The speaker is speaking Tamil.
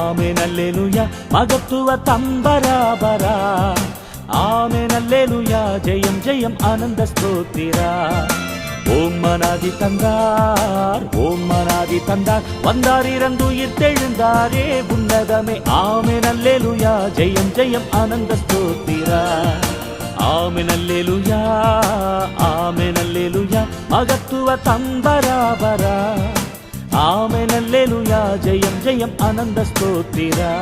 ಆಮೆನ್ ಹಲ್ಲೆಲೂಯ ಮಗತ್ವ ತಂಬರಾಬರ ஆமென் அல்லேலூயா ஜெயம் ஜெயம் ஆனந்த ஸ்தோத்திரா ஓம் மனாதி தந்தார் ஓம் மனாதி தந்தார் வந்தார் இறந்துயிர் தெழுந்தாரே உன்னதமே ஆமென் அல்லேலூயா ஜெயம் ஜெயம் ஆனந்த ஸ்தோத்திரா ஆமென் அல்லேலூயா மகத்துவ தம்பராபரா ஆமென் அல்லேலூயா ஜெயம் ஜெயம் ஆனந்த ஸ்தோத்திரா